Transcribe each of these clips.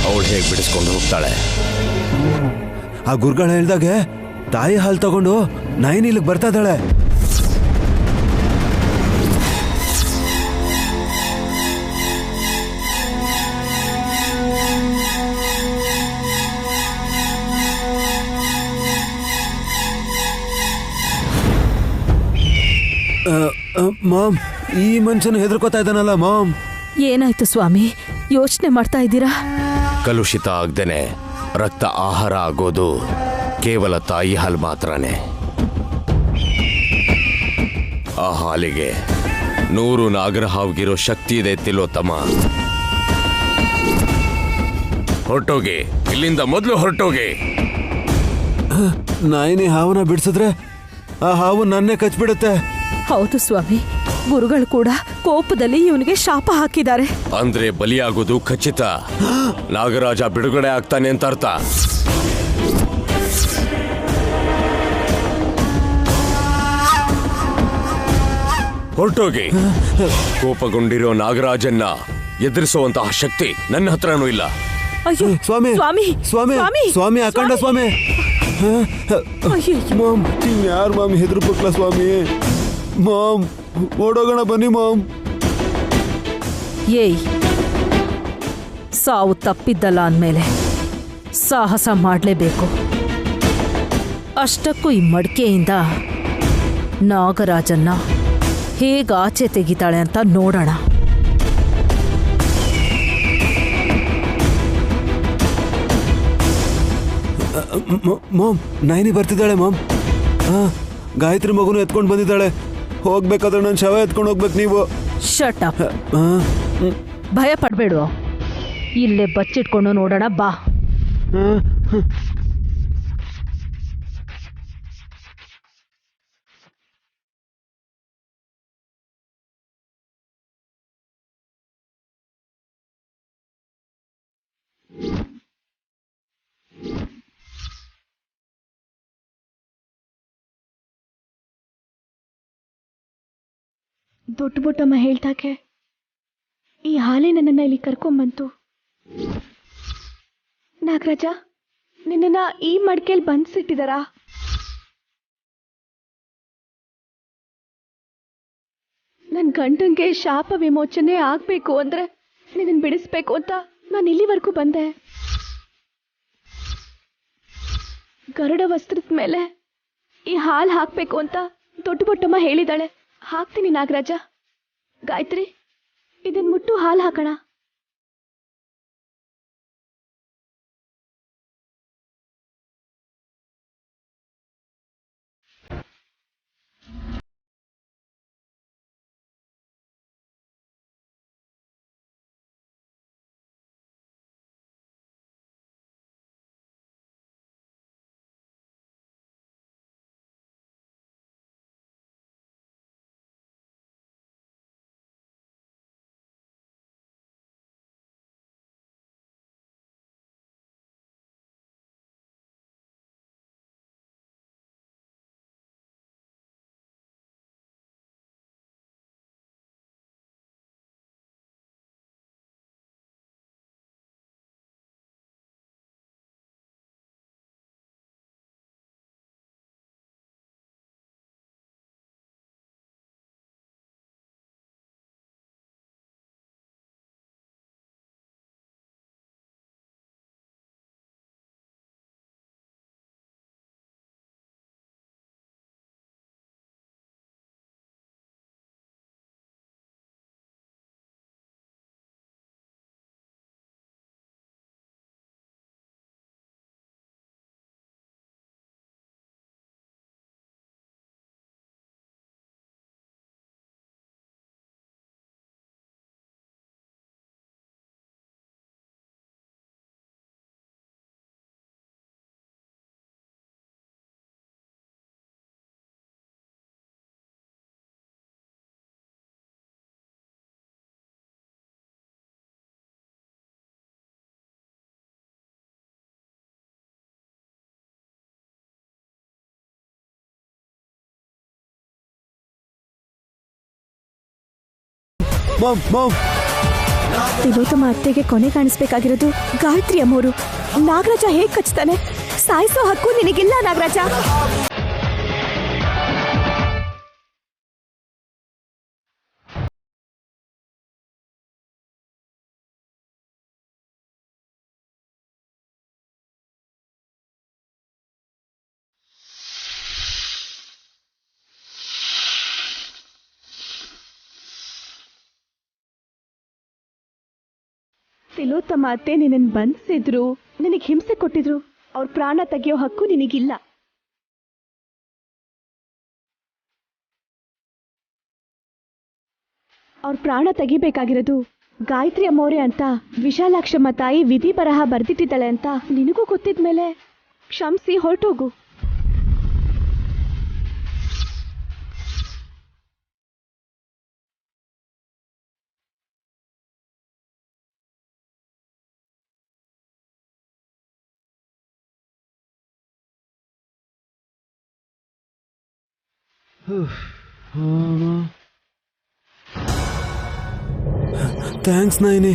ಅವಳು ಹೇಗೆ ಬಿಡಿಸ್ಕೊಂಡು ಹೋಗ್ತಾಳೆ? ಆ ಗುರುಗಳು ಹೇಳ್ದಾಗೆ ತಾಯಿ ಹಾಲು ತಗೊಂಡು ನೈನ್ ಇಲ್ಲಿಗೆ ಬರ್ತಾ ಇದ್ದಾಳೆ. ಮಾಮ್, ಈ ಮನುಷ್ಯನ ಹೆದರ್ಕೋತಾ ಇದ್ದಾನಲ್ಲ ಮಾಮ್. ಏನಾಯ್ತು ಸ್ವಾಮಿ, ಯೋಚನೆ ಮಾಡ್ತಾ ಇದ್ದೀರಾ? ಕಲುಷಿತ ಆಗದೇನೆ ರಕ್ತ ಆಹಾರ ಆಗೋದು ಕೇವಲ ತಾಯಿ ಹಾಲು ಮಾತ್ರನೇ. ಆ ಹಾಲಿಗೆ 100 ನಾಗರಹಾವ್ಗಿರೋ ಶಕ್ತಿ ಇದೆ ತಿಲೋತ್ತಮ. ಹೊರಟೋಗಿ ಇಲ್ಲಿಂದ, ಮೊದಲು ಹೊರಟೋಗಿ. ನಾಯಿನಿ ಹಾವನ್ನ ಬಿಡಿಸಿದ್ರೆ ಆ ಹಾವು ನನ್ನೇ ಕಚ್ಬಿಡುತ್ತೆ. ಹೌದು ಸ್ವಾಮಿ, ಗುರುಗಳು ಕೂಡ ಕೋಪದಲ್ಲಿ ಇವನಿಗೆ ಶಾಪ ಹಾಕಿದ್ದಾರೆ. ಅಂದ್ರೆ ಬಲಿಯಾಗೋದು ಖಚಿತ. ನಾಗರಾಜ ಬಿಡುಗಡೆ ಆಗ್ತಾನೆ ಅಂತ ಅರ್ಥ. ಹೊರಟೋಗಿ. ಕೋಪಗೊಂಡಿರೋ ನಾಗರಾಜನ್ನ ಎದುರಿಸುವಂತಹ ಶಕ್ತಿ ನನ್ನ ಹತ್ರನೂ ಇಲ್ಲ. ಅಯ್ಯೋ ಸ್ವಾಮಿ, ಸ್ವಾಮಿ, ಸ್ವಾಮಿ, ಸ್ವಾಮಿ, ಅಖಂಡ ಸ್ವಾಮಿ. ಮಾಮ್, ಯಾರು ಮಾಮ್ ಹೆದರ್ಬೇಕಲ್ಲ ಸ್ವಾಮಿ? ಮಾಮ್, ಓಡೋಗೋಣ ಬನ್ನಿ ಮಾಮ್. ಏಯ್, ಸಾವು ತಪ್ಪಿದ್ದಲ್ಲ ಅಂದಮೇಲೆ ಸಾಹಸ ಮಾಡಲೇಬೇಕು. ಅಷ್ಟಕ್ಕೂ ಈ ಮಡಿಕೆಯಿಂದ ನಾಗರಾಜನ್ನ ಹೇಗೆ ಆಚೆ ತೆಗಿತಾಳೆ ಅಂತ ನೋಡೋಣ. ಮಾಮ್, ನೈನಿ ಬರ್ತಿದ್ದಾಳೆ ಮಾಮ್. ಗಾಯತ್ರಿ ಮಗುನು ಎತ್ಕೊಂಡು ಬಂದಿದ್ದಾಳೆ. ಹೋಗ್ಬೇಕಾದ್ರೆ ನನ್ನ ಶವ ಎತ್ಕೊಂಡು ಹೋಗ್ಬೇಕು ನೀವು. Shut up. ಭಯ ಪಡ್ಬೇಡು, ಇಲ್ಲೇ ಬಚ್ಚಿಟ್ಕೊಂಡು ನೋಡೋಣ ಬಾ. ದೊಡ್ಡ ಬೊಟ್ಟಮ್ಮ ಹೇಳ್ತಾಕೆ ಈ ಹಾಲೇ ನನ್ನನ್ನು ಇಲ್ಲಿ ಕರ್ಕೊಂಬಂತು. ನಾಗರಾಜ, ನಿನ್ನನ್ನ ಈ ಮಡಿಕೆಯಲ್ಲಿ ಬಂಧಿಸಿಟ್ಟಿದಾರಾ? ನನ್ನ ಗಂಡಂಗೆ ಶಾಪ ವಿಮೋಚನೆ ಆಗ್ಬೇಕು ಅಂದ್ರೆ ನಿನ್ನನ್ನು ಬಿಡಿಸ್ಬೇಕು ಅಂತ ನಾನು ಇಲ್ಲಿವರೆಗೂ ಬಂದೆ. ಗರುಡ ವಸ್ತ್ರದ ಮೇಲೆ ಈ ಹಾಲು ಹಾಕ್ಬೇಕು ಅಂತ ದೊಡ್ಡ ಬೊಟ್ಟಮ್ಮ ಹೇಳಿದಾಳೆ. ಹಾಕ್ತೀನಿ ನಾಗರಾಜ. ಗಾಯತ್ರಿ, ಇದನ್ ಮುಟ್ಟು ಹಾಲು ಹಾಕೋಣ. ಮಾಮ್, ಮಾಮ್, ತಿಲೋತ್ತಮ ಅತ್ತೆಗೆ ಕೊನೆ ಕಾಣಿಸ್ಬೇಕಾಗಿರೋದು ಗಾಯತ್ರಿ ಅಮ್ಮೋರು. ನಾಗರಾಜ ಹೇಗ್ ಕಚ್ತಾನೆ? ಸಾಯಿಸೋ ಹಕ್ಕು ನಿನಗಿಲ್ಲ ನಾಗರಾಜ. ತಿಲೋತ್ತಮ ಅತ್ತೆ ನಿನ್ನ ಬಂಧಿಸಿದ್ರು, ನಿನಗೆ ಹಿಂಸೆ ಕೊಟ್ಟಿದ್ರು. ಅವ್ರ ಪ್ರಾಣ ತೆಗೆಯೋ ಹಕ್ಕು ನಿನಗಿಲ್ಲ. ಅವ್ರ ಪ್ರಾಣ ತೆಗಿಬೇಕಾಗಿರೋದು ಗಾಯತ್ರಿ ಅಮ್ಮೋರೆ ಅಂತ ವಿಶಾಲಾಕ್ಷಮ್ಮ ತಾಯಿ ವಿಧಿ ಬರಹ ಬರ್ದಿಟ್ಟಿದ್ದಾಳೆ ಅಂತ ನಿನಗೂ ಗೊತ್ತಿದ್ಮೇಲೆ ಕ್ಷಮಿಸಿ ಹೊರಟೋಗು. ಥ್ಯಾಂಕ್ಸ್ ನೈನಿ.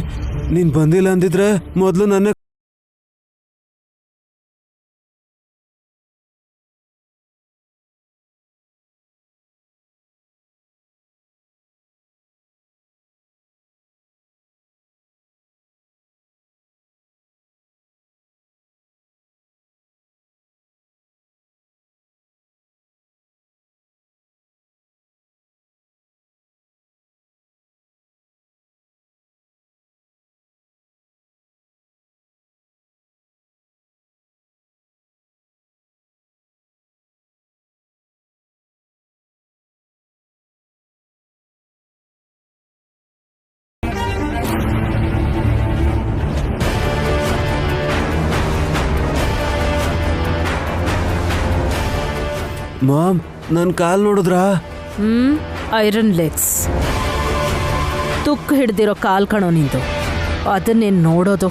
ನೀನ್ ಬಂದಿಲ್ಲ ಅಂದಿದ್ರೆ ಮೊದಲು ನನ್ನ ಮಾಮ್ ನನ್ನ ಕಾಲ್ ನೋಡಿದ್ರಾ? ಐರನ್ ಲೆಗ್ಸ್, ತುಕ್ಕು ಹಿಡ್ದಿರೋ ಕಾಲ್ ಕಣೋ ನಿಂದು. ಅದನ್ನೇನು ನೋಡೋದು?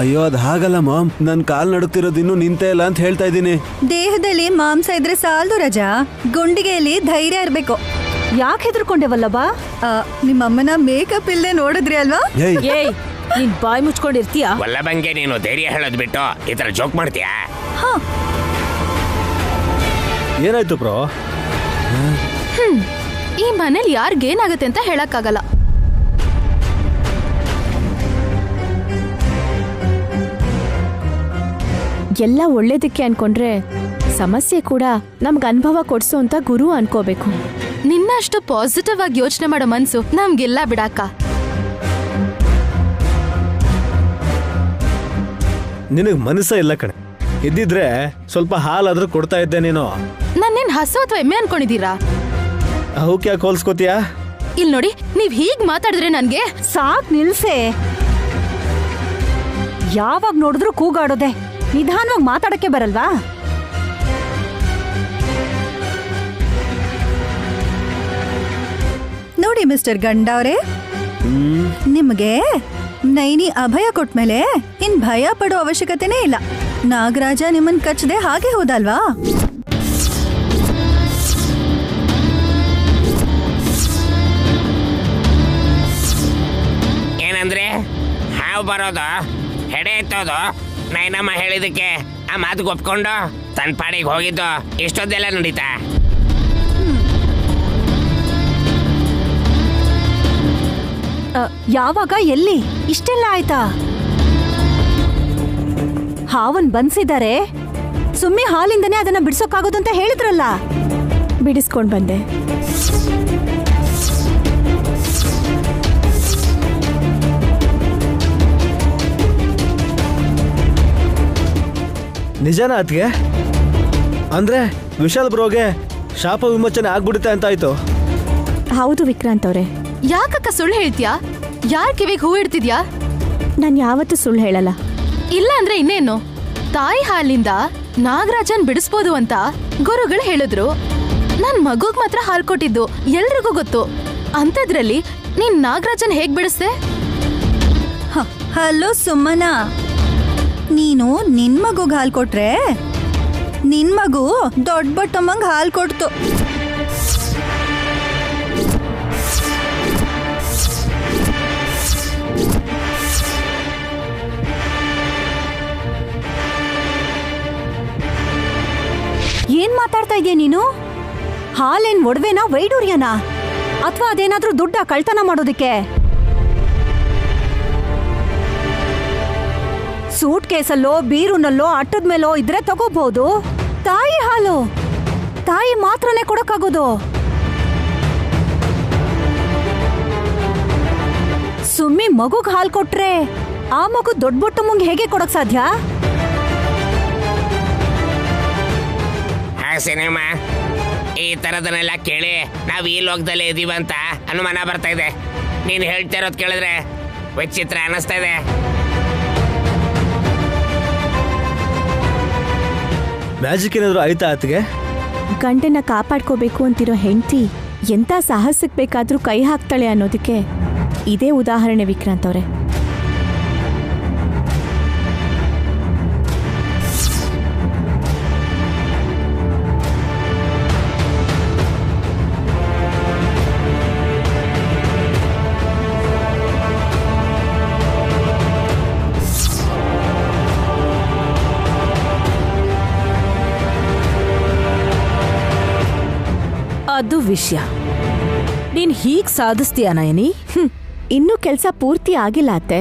ಅಯ್ಯೋ ಅದು ಹಾಗಲ್ಲ ಮಾಮ್, ನನ್ನ ಕಾಲ್ ನಡುತ್ತಿರೋದು ಇನ್ನೂ ನಿಂತೇ ಇಲ್ಲ ಅಂತ ಹೇಳ್ತಾ ಇದ್ದೀನಿ. ದೇಹದಲ್ಲಿ ಮಾಂಸ ಇದ್ರೆ ಸಾಲದು ರಜಾ, ಗುಂಡಿಗೆಯಲ್ಲಿ ಧೈರ್ಯ ಇರ್ಬೇಕು. ಯಾಕೆ ಹೆದರ್ಕೊಂಡೆವಲ್ಲಬಾ? ನಿಮ್ಮಮ್ಮನ ಮೇಕಪ್ ಇಲ್ಲದೆ ನೋಡಿದ್ರಿ ಅಲ್ವಾ? ಏಯ್, ನೀನ್ ಬಾಯಿ ಮುಚ್ಕೊಂಡಿರ್ತೀಯಾ? ವಲ್ಲಭಂಗೆ ನೀನು ಧೈರ್ಯ ಹೇಳೋದ್ ಬಿಟ್ಟು ಈ ತರ ಜೋಕ್ ಮಾಡ್ತೀಯಾ? ಏನಾಯ್ತು ಬ್ರೋ? ಈ ಮನೇಲಿ ಯಾರಿಗೇನಾಗತ್ತೆ ಅಂತ ಹೇಳಕ್ಕಾಗಲ್ಲ. ಎಲ್ಲ ಒಳ್ಳೇದಕ್ಕೆ ಅನ್ಕೊಂಡ್ರೆ ಸಮಸ್ಯೆ ಕೂಡ ನಮ್ಗೆ ಅನುಭವ ಕೊಡ್ಸೋ ಅಂತ ಗುರು ಅನ್ಕೋಬೇಕು. ನಿನ್ನಷ್ಟು ಪಾಸಿಟಿವ್ ಆಗಿ ಯೋಚನೆ ಮಾಡೋ ಮನ್ಸು ನಮ್ಗೆಲ್ಲ ಬಿಡಾಕ. ನಿನಗೆ ಮನಸ್ಸ ಇಲ್ಲ ಕಣೆ. ಇದ್ದಿದ್ರೆ ಸ್ವಲ್ಪ ಹಾಲಾದ್ರೂ ಕೊಡ್ತಾ ಇದ್ದೆ ನೀನು. ನನ್ನೇನ್ ಹಸು ಅಥವಾ ಎಮ್ಮೆ ಅನ್ಕೊಂಡಿದೀರಾ? ಅವಕ್ಕೆ ಯಾಕೆ ಹೋಲ್ಸ್ಕೋತೀಯಾ? ಇಲ್ ನೋಡಿ, ನೀವ್ ಹೀಗ್ ಮಾತಾಡಿದ್ರೆ ನನ್ಗೆ ಸಾಕ್ ನಿಲ್ಸೆ. ಯಾವಾಗ ನೋಡಿದ್ರು ಕೂಗಾಡೋದೆ, ನಿಧಾನವಾಗಿ ಮಾತಾಡಕ್ಕೆ ಬರಲ್ವಾ? ನೋಡಿ ಮಿಸ್ಟರ್ ಗಂಡವ್ರೆ, ನಿಮ್ಗೆ ನೈನಿ ಅಭಯ ಕೊಟ್ಮೇಲೆ ಇನ್ ಭಯ ಪಡೋ ಅವಶ್ಯಕತೆನೇ ಇಲ್ಲ. ನಾಗರಾಜ ನಿಮ್ಮನ್ ಕಚ್ಚದೆ ಹಾಗೆ ಹೋದಲ್ವಾ? ಏನಂದ್ರೆ ಹಾವು ಬರೋದು, ಹೆಡೆ ಎತ್ತೋದು, ನೈನಮ್ಮ ಹೇಳಿದಕ್ಕೆ ಆ ಮಾತು ಒಪ್ಕೊಂಡು ತನ್ನ ಪಾಡಿಗೆ ಹೋಗಿದ್ದು ಇಷ್ಟೊಂದೆಲ್ಲ ನಡೀತಾ? ಯಾವಾಗ, ಎಲ್ಲಿ, ಇಷ್ಟೆಲ್ಲ ಆಯ್ತಾ? ಹಾವನ್ ಬಂದ್ಸಿದ್ದಾರೆ, ಸುಮ್ಮನೆ ಹಾಲಿಂದನೇ ಅದನ್ನ ಬಿಡ್ಸೋಕ್ಕಾಗೋದು ಅಂತ ಹೇಳಿದ್ರಲ್ಲ. ಬಿಡಿಸ್ಕೊಂಡ್ ಬಂದೆ. ನಿಜಾನ ಅತ್ಗೆ? ಅಂದ್ರೆ ವಿಶಾಲ್ ಬ್ರೋಗೆ ಶಾಪ ವಿಮೋಚನೆ ಆಗ್ಬಿಡುತ್ತೆ ಅಂತ ಆಯ್ತು. ಹೌದು ವಿಕ್ರಾಂತ್ ಅವ್ರೆ. ಯಾಕಕ್ಕ ಸುಳ್ಳು ಹೇಳ್ತೀಯಾ? ಯಾರ್ ಕಿವಿಗೆ ಹೂ ಇಡ್ತಿದ್ಯಾ? ನಾನ್ ಯಾವತ್ತೂ ಸುಳ್ಳು ಹೇಳಲ್ಲ. ಇಲ್ಲ ಅಂದ್ರೆ ಇನ್ನೇನು, ತಾಯಿ ಹಾಲಿಂದ ನಾಗರಾಜನ್ ಬಿಡಿಸ್ಬೋದು ಅಂತ ಗುರುಗಳು ಹೇಳಿದ್ರು. ನನ್ ಮಗುಗ್ ಮಾತ್ರ ಹಾಲು ಕೊಟ್ಟಿದ್ದು ಎಲ್ರಿಗೂ ಗೊತ್ತು. ಅಂತದ್ರಲ್ಲಿ ನೀನ್ ನಾಗರಾಜನ್ ಹೇಗ್ ಬಿಡಿಸ್ದೆ? ಹಲೋ ಸುಮ್ಮನಾ, ನೀನು ನಿನ್ ಮಗುಗ್ ಹಾಲು ಕೊಟ್ರೆ ನಿನ್ ಮಗು ದೊಡ್ಡ ಬಟ್ಟಮ್ಮಂಗ್ ಹಾಲು ಕೊಡ್ತು. ಇದೆಯಾ ನೀನು? ಹಾಲೇನ್ ಒಡವೆನಾ ವೈಡೂರ್ಯನಾ ಅಥವಾ ಅದೇನಾದ್ರೂ ದುಡ್ಡ ಕಳ್ತನ ಮಾಡೋದಿಕ್ಕೆ? ಸೂಟ್ ಕೇಸಲ್ಲೋ ಬೀರುನಲ್ಲೋ ಅಟ್ಟದ ಮೇಲೋ ಇದ್ರೆ ತಗೋಬಹುದು. ತಾಯಿ ಹಾಲು ತಾಯಿ ಮಾತ್ರನೇ ಕೊಡಕ್ಕಾಗೋದು. ಸುಮ್ಮಿ ಮಗುಗ್ ಹಾಲು ಕೊಟ್ರೆ ಆ ಮಗು ದೊಡ್ಡ ಬೊಟ್ಟು ಮುಂಗ್ ಹೇಗೆ ಕೊಡಕ್ ಸಾಧ್ಯ? ಸಿನಿಮಾ ಈ ತರದನ್ನೆಲ್ಲ ಕೇಳಿ ನಾವ್ ಈ ಲೋಕದಲ್ಲಿ ಇದೀವಂತ ಅನುಮಾನ ಬರ್ತಾ ಇದೆ. ನೀನ್ ಹೇಳ್ತಾ ಇರೋದ್ ಕೇಳಿದ್ರೆ ವಿಚಿತ್ರ ಅನಿಸ್ತಾ ಇದೆ. ಮ್ಯಾಜಿಕ್ ಏನಾದ್ರು ಆಯ್ತಾ ಆತಗೆ? ಗಂಡನ್ನ ಕಾಪಾಡ್ಕೋಬೇಕು ಅಂತಿರೋ ಹೆಂಡತಿ ಎಂಥ ಸಾಹಸಕ್ಕೆ ಬೇಕಾದ್ರೂ ಕೈ ಹಾಕ್ತಾಳೆ ಅನ್ನೋದಕ್ಕೆ ಇದೇ ಉದಾಹರಣೆ ವಿಕ್ರಾಂತ್ ಅವರೇ. ಅದು ವಿಷಯ. ನೀನ್ ಹೀಗ್ ಸಾಧಿಸ್ತೀಯ ನಯನಿ? ಇನ್ನೂ ಕೆಲಸ ಪೂರ್ತಿ ಆಗಿಲ್ಲ ಅತ್ತೆ.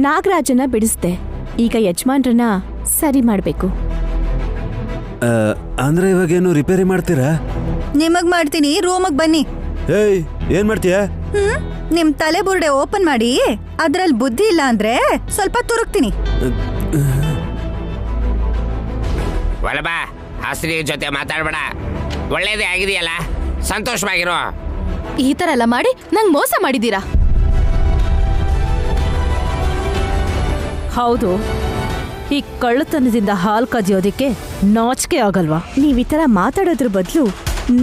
ನಾಗರಾಜನ ಬಿಡಿಸ್ದೆ, ಈಗ ಯಜಮಾನ್ರನ್ನ ಸರಿ ಮಾಡ್ಬೇಕು. ಅಂದ್ರೆ ಇವಾಗೇನು ರಿಪೇರಿ ಮಾಡ್ತೀರಾ? ನಿಮಗ್ ಮಾಡ್ತೀನಿ, ರೂಮಗ್ ಬನ್ನಿ. ಏಯ್, ಏನ್ ಮಾಡ್ತೀಯ? ನಿಮ್ ತಲೆ ಬುರ್ಡೆ ಓಪನ್ ಮಾಡಿ ಅದ್ರಲ್ಲಿ ಬುದ್ಧಿ ಇಲ್ಲ ಅಂದ್ರೆ ಸ್ವಲ್ಪ ತುರುಕ್ತೀನಿ. ಒಳಬಾ, ಹಸ್ರಿ ಜೊತೆ ಮಾತಾಡ್ಬೇಡ. ಒಳ್ಳೇದೇ ಆಗಿದೆಯಲ್ಲ, ಸಂತೋಷವಾಗಿರೋ. ಈ ತರ ಎಲ್ಲ ಮಾಡಿ ನಂಗ್ ಮೋಸ ಮಾಡಿದೀರಾ. ಹೌದು, ಈ ಕಳ್ಳತನದಿಂದ ಹಾಲ್ ಕದಿಯೋದಿಕ್ಕೆ ನಾಚಿಕೆ ಆಗಲ್ವಾ? ನೀವ್ ಈ ತರ ಮಾತಾಡೋದ್ರ ಬದಲು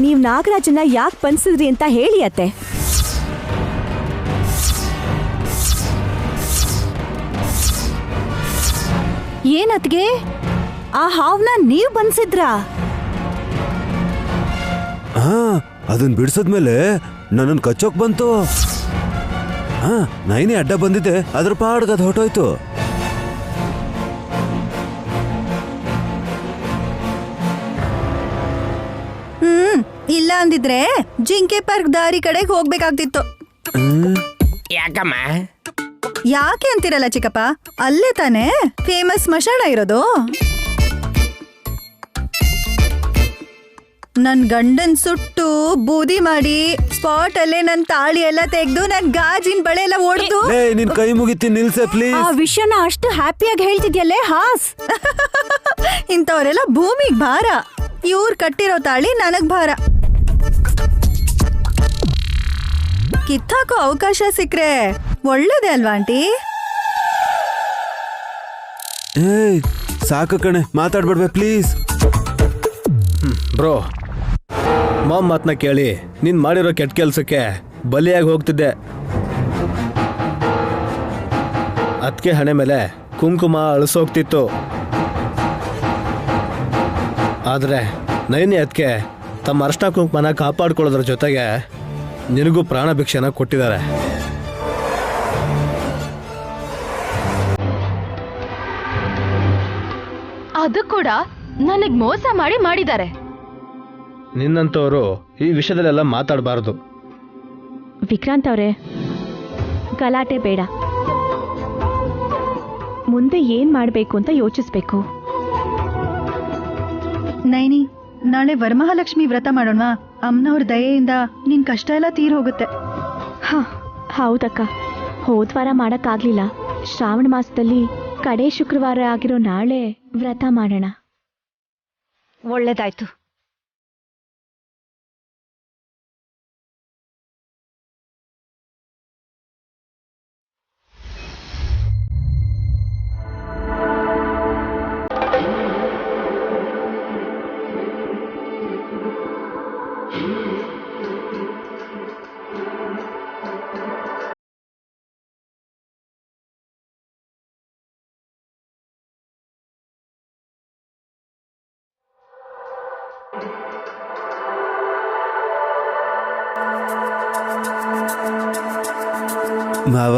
ನೀವ್ ನಾಗರಾಜನ ಯಾಕೆ ಬಂದಿಸಿದ್ರಿ ಅಂತ ಹೇಳಿ ಅತ್ತೆ. ಏನತ್ಗೆ ಆ ಹಾವ್ನ ನೀವ್ ಬಂದ್ಸಿದ್ರಾ? ಹಾ, ಅದನ್ ಬಿಡ್ಸದ್ಮೇಲೆ ನನ್ನನ್ ಕಚ್ಚೋಕ್ ಬಂತು. ಹಾ, ನೈನಿ ಅಡ್ಡ ಬಂದಿದ್ದೆ, ಅದ್ರ ಪಾಡ್ಗ ಅದು ಹೊಟ್ಟೋಯ್ತು. ಇಲ್ಲ ಅಂದಿದ್ರೆ ಜಿಂಕೆ ಪಾರ್ಕ್ ದಾರಿ ಕಡೆಗೆ ಹೋಗ್ಬೇಕಾಗ್ತಿತ್ತು. ಯಾಕಮ್ಮ? ಯಾಕೆ ಅಂತಿರಲ್ಲ ಚಿಕ್ಕಪ್ಪ, ಅಲ್ಲೇ ತಾನೇ ಫೇಮಸ್ ಸ್ಮಶಾನ ಇರೋದು. ನನ್ ಗಂಡನ್ ಸುಟ್ಟು ಬೂದಿ ಮಾಡಿ ಸ್ಪಾಟ್ ಅಲ್ಲೇ ನನ್ ತಾಳಿ ಎಲ್ಲ ತೆಗ್ದು ನನ್ ಗಾಜಿನ ಬಳೆ ಎಲ್ಲ ಓಡ್ದು. ನಿನ್ ಕೈ ಮುಗಿತಿ, ನಿಲ್ಸೆ ಪ್ಲೀಸ್. ಆ ವಿಷಯನ ಅಷ್ಟು ಹ್ಯಾಪಿಯಾಗಿ ಹೇಳ್ತಿದ್ಯಲ್ಲೇ ಹಾಸ್. ಇಂಥವ್ರೆಲ್ಲ ಭೂಮಿಗ್ ಭಾರ, ಇವ್ರ್ ಕಟ್ಟಿರೋ ತಾಳಿ ನನಗ್ ಭಾರ. ಕಿತ್ತಾಕೋ ಅವಕಾಶ ಸಿಕ್ರೆ ಒಳ್ಳೇದೇ ಅಲ್ವಾ ಆಂಟಿ? ಏಯ್, ಸಾಕು ಕಣೆ, ಮಾತಾಡ್ಬೇಡ್ವೆ ಪ್ಲೀಸ್. ಬ್ರೋ, ಮಾಮ್ ಮಾತನ್ನ ಕೇಳಿ ನೀನ್ ಮಾಡಿರೋ ಕೆಟ್ಟ ಕೆಲ್ಸಕ್ಕೆ ಬಲಿಯಾಗಿ ಹೋಗ್ತಿದ್ದೆ. ಅದಕ್ಕೆ ಹಣೆ ಮೇಲೆ ಕುಂಕುಮ ಅಳಿಸೋಗ್ತಿತ್ತು. ಆದ್ರೆ ನೈನಿ ಅದಕ್ಕೆ ತಮ್ಮ ಅರ್ಶನ ಕುಂಕುಮನ ಕಾಪಾಡ್ಕೊಳ್ಳೋದ್ರ ಜೊತೆಗೆ ನಿನಗೂ ಪ್ರಾಣ ಭಿಕ್ಷೆನ ಕೊಟ್ಟಿದ್ದಾರೆ. ಅದು ಕೂಡ ನನಗ್ ಮೋಸ ಮಾಡಿದ್ದಾರೆ. ನಿನ್ನಂತವರು ಈ ವಿಷಯದಲ್ಲೆಲ್ಲ ಮಾತಾಡಬಾರ್ದು. ವಿಕ್ರಾಂತ್ ಅವರೇ, ಗಲಾಟೆ ಬೇಡ. ಮುಂದೆ ಏನ್ ಮಾಡ್ಬೇಕು ಅಂತ ಯೋಚಿಸ್ಬೇಕು. ನೈನಿ, ನಾಳೆ ವರಮಹಾಲಕ್ಷ್ಮಿ ವ್ರತ ಮಾಡೋಣ. ಅಮ್ಮನವ್ರ ದಯೆಯಿಂದ ನಿನ್ ಕಷ್ಟ ಎಲ್ಲ ತೀರ್ ಹೋಗುತ್ತೆ. ಹೌದಕ್ಕ, ಹೋದ್ವಾರ ಮಾಡಕ್ಕಾಗ್ಲಿಲ್ಲ. ಶ್ರಾವಣ ಮಾಸದಲ್ಲಿ ಕಡೆ ಶುಕ್ರವಾರ ಆಗಿರೋ ನಾಳೆ ವ್ರತ ಮಾಡೋಣ. ಒಳ್ಳೇದಾಯ್ತು. ಮಾವ,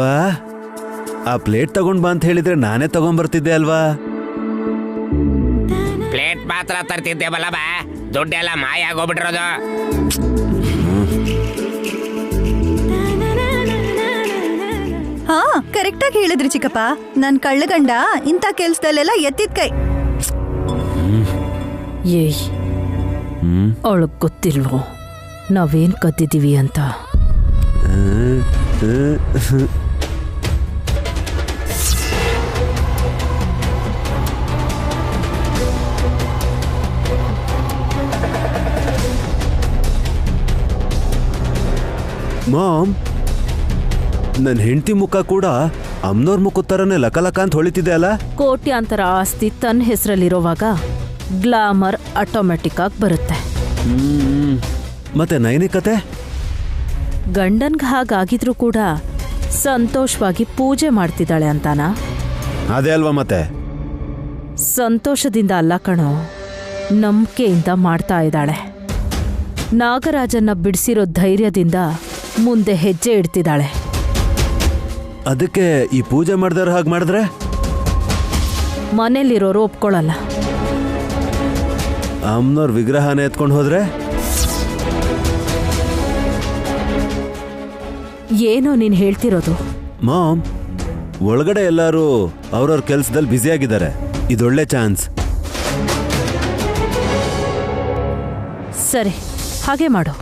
ಆ ಪ್ಲೇಟ್ ತಗೊಂಡ್ ಬಾ ಅಂತ ಹೇಳಿದ್ರೆ ನಾನೇ ತಗೊಂಡ್ ಬರ್ತಿದ್ದೆ ಅಲ್ವಾ? ಪ್ಲೇಟ್ ಬಾ ಮಾತ್ರ ತರ್ತಿದ್ದೆ ಬಲ್ಲಬ, ದುಡ್ಡೆಲ್ಲ ಮಾಯ ಆಗೋಗ್ಬಿಟ್ಟಿರೋದು. ಹಾ ಕರೆಕ್ಟಾಗಿ ಹೇಳಿದ್ರಿ ಚಿಕ್ಕಪ್ಪ. ನನ್ ಕಳ್ಳಗಂಡ ಇಂಥ ಕೆಲ್ಸದಲ್ಲೆಲ್ಲ ಎತ್ತಿದ ಕೈ. ಏಯ್, ಅವಳಗ್ ಗೊತ್ತಿಲ್ವೋ ನಾವೇನ್ ಕದ್ದಿದೀವಿ ಅಂತ? ಮಾಮ್, ನನ್ನ ಹೆಂಡತಿ ಮುಖ ಕೂಡ ಅಮ್ನೋರ್ ಮುಖದ ಥರನೇ ಲಕಲಕ ಅಂತ ಹೊಳಿತಿದೆ ಅಲ್ಲ? ಕೋಟ್ಯಾಂತರ ಆಸ್ತಿ ತನ್ನ ಹೆಸರಲ್ಲಿರೋವಾಗ ಗ್ಲಾಮರ್ ಆಟೋಮೆಟಿಕ್ ಆಗಿ ಬರುತ್ತೆ. ಮತ್ತೆ ನೈನಿ ಕತೆ? ಗಂಡನ್ಗೆ ಹಾಗಾಗಿದ್ರೂ ಕೂಡ ಸಂತೋಷವಾಗಿ ಪೂಜೆ ಮಾಡ್ತಿದ್ದಾಳೆ ಅಂತಾನ? ಅದೇ ಅಲ್ವಾ ಮತ್ತೆ. ಸಂತೋಷದಿಂದ ಅಲ್ಲ ಕಣೋ, ನಂಬಿಕೆಯಿಂದ ಮಾಡ್ತಾ ಇದ್ದಾಳೆ. ನಾಗರಾಜನ್ನ ಬಿಡಿಸಿರೋ ಧೈರ್ಯದಿಂದ ಮುಂದೆ ಹೆಜ್ಜೆ ಇಡ್ತಿದ್ದಾಳೆ. ಅದಕ್ಕೆ ಈ ಪೂಜೆ ಮಾಡ್ದವ್ರು ಹಾಗೆ ಮಾಡಿದ್ರೆ ಮನೇಲಿರೋರು ಒಪ್ಕೊಳ್ಳಲ್ಲ. ಅಮ್ಮನವ್ರ ವಿಗ್ರಹನ ಎತ್ಕೊಂಡು ಹೋದ್ರೆ? ಏನೋ ನೀನು ಹೇಳ್ತಿರೋದು? ಮಾಮ್, ಒಳಗಡೆ ಎಲ್ಲರೂ ಅವ್ರವ್ರ ಕೆಲಸದಲ್ಲಿ ಬ್ಯುಸಿಯಾಗಿದ್ದಾರೆ. ಇದೊಳ್ಳೆ ಚಾನ್ಸ್. ಸರಿ, ಹಾಗೆ ಮಾಡು.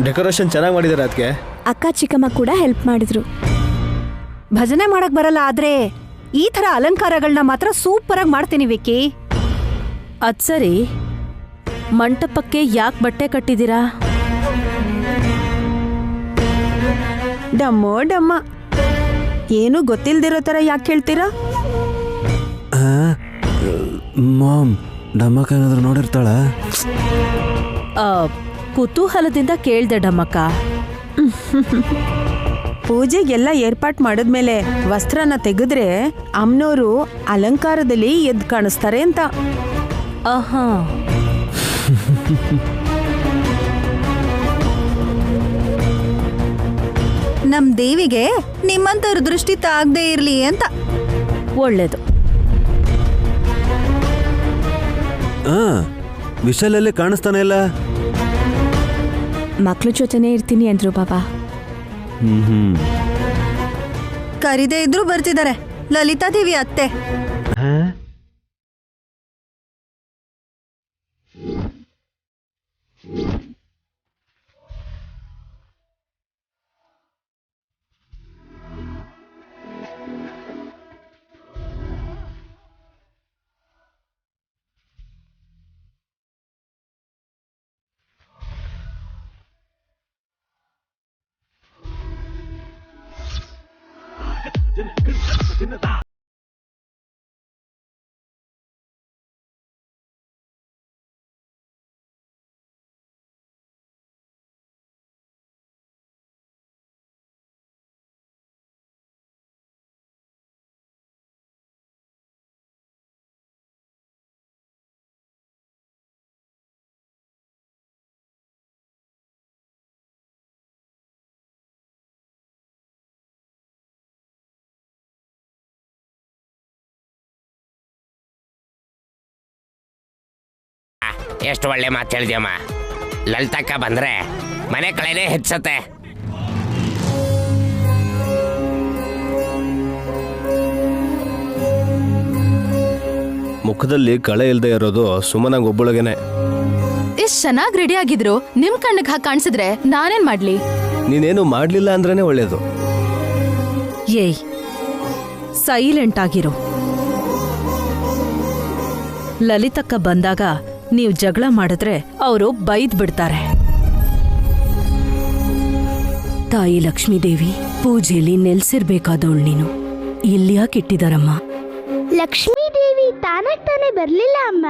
ಡೆಕೋರೇಷನ್ ಚೆನ್ನಾಗಿ ಮಾಡಿದ್ದಾರೆ. ಅದಕ್ಕೆ ಅಕ್ಕ ಚಿಕ್ಕಮ್ಮ ಕೂಡ ಹೆಲ್ಪ್ ಮಾಡಿದ್ರು. ಭಜನೆ ಮಾಡಕ್ ಬರಲ್ಲ, ಆದ್ರೆ ಈ ತರ ಅಲಂಕಾರಗಳನ್ನ ಮಾತ್ರ ಸೂಪರ್ ಆಗಿ ಮಾಡ್ತೀನಿ ವಿಕ್ಕಿ. ಅದ್ ಸರಿ, ಮಂಟಪಕ್ಕೆ ಯಾಕೆ ಬಟ್ಟೆ ಕಟ್ಟಿದ್ದೀರಾ? ಡಮ್ಮೋ ಡಮ್ಮ, ಏನು ಗೊತ್ತಿಲ್ದಿರೋ ತರ ಯಾಕೆ ಹೇಳ್ತೀರಾ? ಮಾಮ್, ಡಮ್ಮಕ್ಕ ಏನಾದ್ರು ನೋಡಿರ್ತಾಳ? ಕುತೂಹಲದಿಂದ ಕೇಳ್ದೆ ಡಮ್ಮಕ್ಕ. ಪೂಜೆಗೆಲ್ಲ ಏರ್ಪಾಟ್ ಮಾಡಿದ್ಮೇಲೆ ವಸ್ತ್ರನ ತೆಗೆದ್ರೆ ಅಮ್ನೋರು ಅಲಂಕಾರದಲ್ಲಿ ಎದ್ದು ಕಾಣಿಸ್ತಾರೆ ಅಂತ. ಆಹಾ, ನಮ್ ದೇವಿಗೆ ನಿಮ್ಮಂತವ್ರ ದೃಷ್ಟಿ ತಾಗದೇ ಇರ್ಲಿ ಅಂತ. ಒಳ್ಳೇದು. ವಿಶಾಲಲ್ಲಿ ಕಾಣಿಸ್ತಾನೆ ಇಲ್ಲ. ಮಕ್ಳ ಜೊತೆನೇ ಇರ್ತೀನಿ ಅಂದ್ರು ಬಾಬಾ. ಕರಿದೇ ಇದ್ರು ಬರ್ತಿದ್ದಾರೆ ಲಲಿತಾ ದೇವಿ ಅತ್ತೆ. ಎಷ್ಟು ಒಳ್ಳೆ ಮಾತು ಹೇಳಿದ್ಯಮ್ಮ. ಲಲಿತಕ್ಕ ಬಂದ್ರೆ ಮನೆ ಕಳೆನೇ ಹೆಚ್ಚತ್ತೆ. ಮುಖದಲ್ಲಿ ಕಳೆ ಇಲ್ಲದೆ ಇರೋದು ಸುಮ್ಮನಾಗ ಒಬ್ಬಳಗೇನೆ. ಎಷ್ಟ್ ಚೆನ್ನಾಗಿ ರೆಡಿ ಆಗಿದ್ರು ನಿಮ್ ಕಣ್ಣಿಗೆ ಹಾಕಿ ಕಾಣಿಸಿದ್ರೆ ನಾನೇನ್ ಮಾಡ್ಲಿ? ನೀನೇನು ಮಾಡ್ಲಿಲ್ಲ ಅಂದ್ರೇನೆ ಒಳ್ಳೇದು. ಏಯ್, ಸೈಲೆಂಟ್ ಆಗಿರೋ. ಲಲಿತಕ್ಕ ಬಂದಾಗ ನೀವು ಜಗಳ ಮಾಡಿದ್ರೆ ಅವರು ಬೈದ್ ಬಿಡ್ತಾರೆ. ತಾಯಿ ಲಕ್ಷ್ಮೀದೇವಿ ಪೂಜೆಯಲ್ಲಿ ನೆಲೆಸಿರ್ಬೇಕಾದವಳು ನೀನು. ಇಲ್ಲಿ ಯಾಕೆ ಇಟ್ಟಿದಾರಮ್ಮ? ಲಕ್ಷ್ಮೀ ದೇವಿ ತಾನಾಗ್ ತಾನೇ ಬರ್ಲಿಲ್ಲ ಅಮ್ಮ.